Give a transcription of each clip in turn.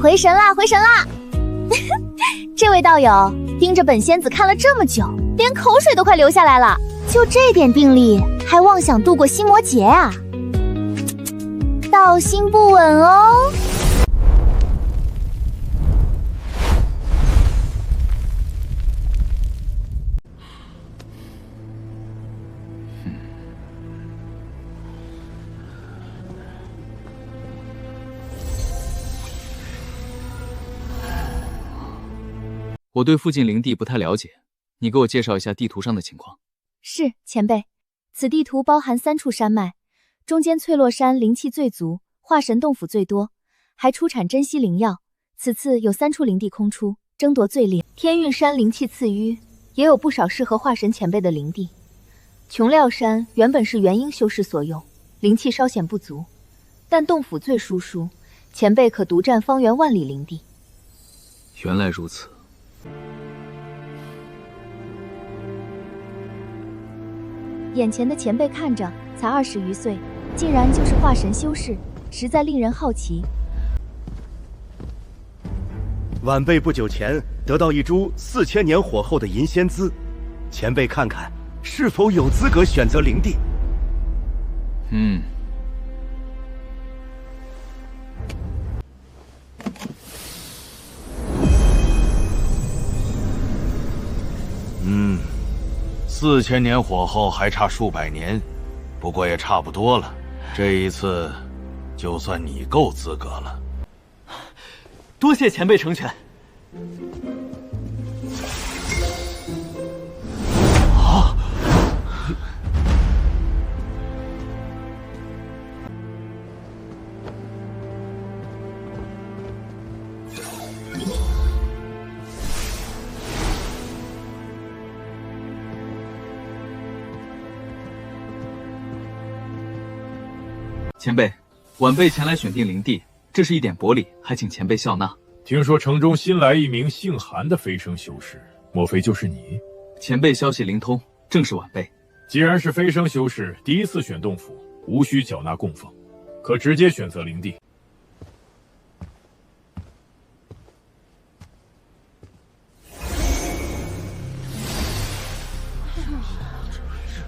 回神啦，回神啦！这位道友盯着本仙子看了这么久，连口水都快流下来了。就这点定力，还妄想度过心魔劫啊？道心不稳哦。我对附近灵地不太了解，你给我介绍一下地图上的情况。是，前辈。此地图包含3处山脉，中间翠落山灵气最足，化神洞府最多，还出产珍稀灵药。此次有3处灵地空出，争夺最烈。天运山灵气次淤，也有不少适合化神前辈的灵地。琼料山原本是元婴修士所用，灵气稍显不足，但洞府最殊疏，前辈可独占方圆万里灵地。原来如此。眼前的前辈看着才20余岁，竟然就是化神修士，实在令人好奇。晚辈不久前得到一株4000年火候的银仙姿，前辈看看是否有资格选择灵地。4000年火候还差数百年，不过也差不多了。这一次，就算你够资格了。多谢前辈成全。前辈，晚辈前来选定灵地，这是一点薄礼，还请前辈笑纳。听说城中新来一名姓韩的飞升修士，莫非就是你？前辈消息灵通，正是晚辈。既然是飞升修士第一次选洞府，无需缴纳供奉，可直接选择灵地。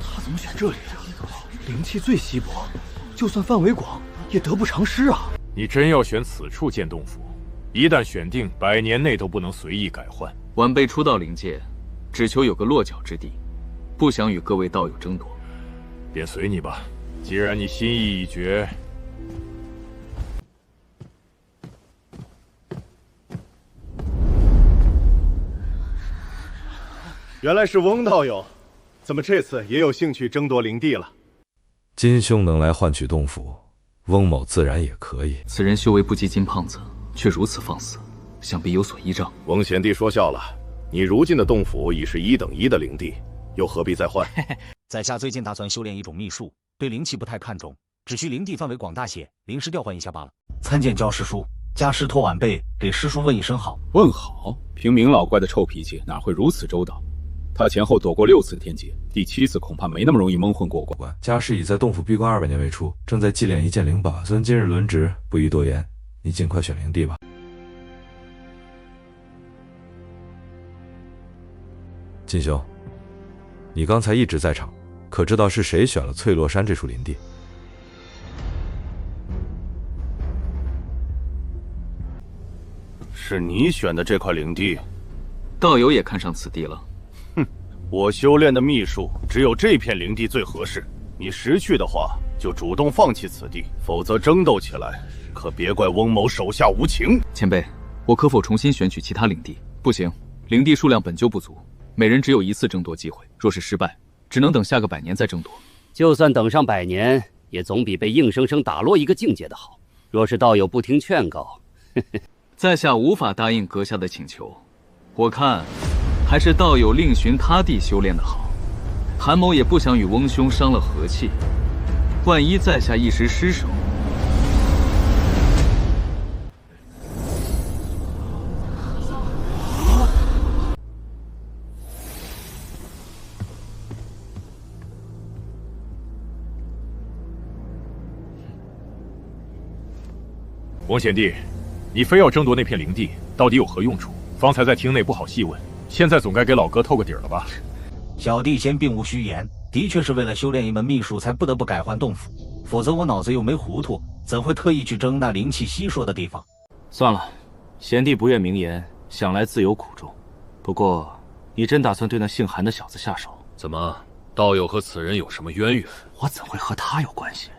他怎么选这里啊？灵气最稀薄，就算范围广，也得不偿失啊！你真要选此处建洞府，一旦选定，100年内都不能随意改换。晚辈初到灵界，只求有个落脚之地，不想与各位道友争夺。便随你吧，既然你心意已决。原来是翁道友，怎么这次也有兴趣争夺灵地了？金兄能来换取洞府，翁某自然也可以。此人修为不及金胖子，却如此放肆，想必有所依仗。翁贤弟说笑了，你如今的洞府已是1等1的灵地，又何必再换？在下最近打算修炼一种秘术，对灵气不太看重，只需灵地范围广大些，临时调换一下罢了。参见教师叔，家师托晚辈给师叔问一声好。问好？凭明老怪的臭脾气，哪会如此周到？他前后躲过6次天劫，第7次恐怕没那么容易蒙混过关。家师已在洞府闭关200年为出，正在祭炼一件灵宝，虽然今日轮值，不宜多言。你尽快选灵地吧。金兄，你刚才一直在场，可知道是谁选了翠落山这处林地？是你选的这块灵地？道友也看上此地了。我修炼的秘术只有这片灵地最合适，你识趣的话就主动放弃此地，否则争斗起来可别怪翁某手下无情。前辈，我可否重新选取其他灵地？不行，灵地数量本就不足，每人只有1次争夺机会，若是失败，只能等下个100年再争夺。就算等上100年，也总比被硬生生打落一个境界的好。若是道友不听劝告，在下无法答应阁下的请求。我看还是道友另寻他地修炼的好。韩某也不想与翁兄伤了和气，万一在下一时失手。翁贤弟，你非要争夺那片灵地，到底有何用处？方才在厅内不好细问，现在总该给老哥透个底了吧？小弟先并无虚言，的确是为了修炼一门秘术，才不得不改换洞府，否则我脑子又没糊涂，怎会特意去争那灵气稀疏的地方？算了，贤弟不愿明言，想来自有苦衷。不过，你真打算对那姓韩的小子下手？怎么，道友和此人有什么渊源？我怎会和他有关系？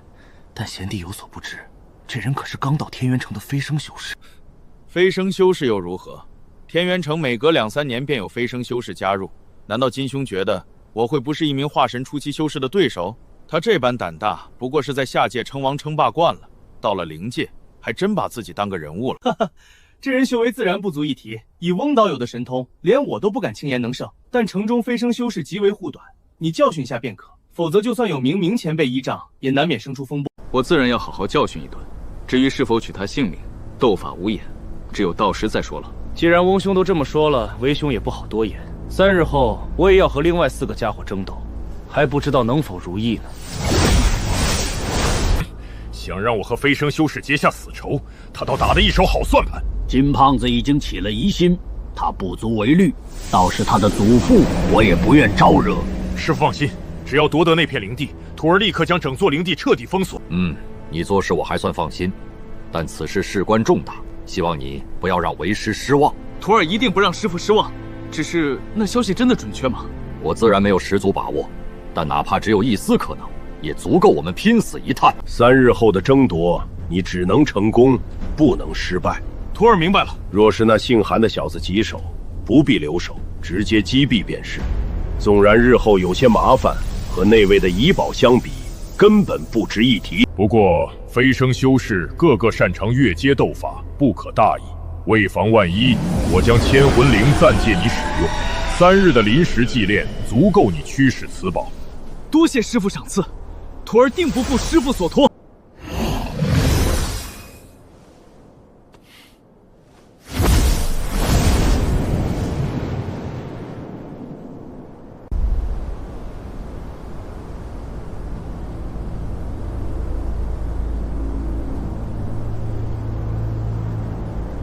但贤弟有所不知，这人可是刚到天元城的飞升修士。飞升修士又如何？天元城每隔2、3年便有飞升修士加入，难道金兄觉得我会不是一名化神初期修士的对手？他这般胆大，不过是在下界称王称霸惯了，到了灵界，还真把自己当个人物了。哈哈，这人修为自然不足一提，以翁导友的神通，连我都不敢轻言能胜。但城中飞升修士极为护短，你教训一下便可，否则就算有明前辈依仗，也难免生出风波。我自然要好好教训一顿。至于是否取他性命，斗法无言，只有到时再说了。既然翁兄都这么说了，为兄也不好多言。3日后，我也要和另外4个家伙争斗，还不知道能否如意呢。想让我和飞升修士结下死仇，他倒打得一手好算盘。金胖子已经起了疑心，他不足为虑，倒是他的祖父，我也不愿招惹。师父放心，只要夺得那片灵地，徒儿立刻将整座灵地彻底封锁。你做事我还算放心，但此事事关重大，希望你不要让为师失望。徒儿一定不让师父失望。只是那消息真的准确吗？我自然没有十足把握，但哪怕只有一丝可能，也足够我们拼死一探。3日后的争夺，你只能成功，不能失败。徒儿明白了。若是那姓韩的小子棘手，不必留守，直接击毙便是。纵然日后有些麻烦，和那位的遗宝相比，根本不值一提。不过飞升修士个个擅长越阶斗法，不可大意。为防万一，我将千魂铃暂借你使用，3日的临时祭炼足够你驱使此宝。多谢师父赏赐，徒儿定不负师父所托。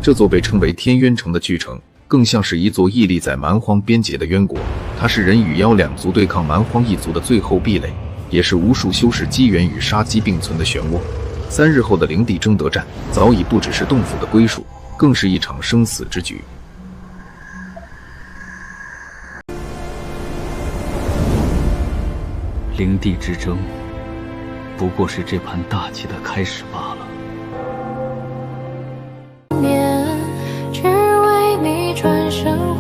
这座被称为天渊城的巨城，更像是一座屹立在蛮荒边界的渊国。它是人与妖两族对抗蛮荒一族的最后壁垒，也是无数修士机缘与杀机并存的漩涡。3日后的灵地争夺战，早已不只是洞府的归属，更是一场生死之局。灵地之争，不过是这盘大棋的开始罢了。只为你转身。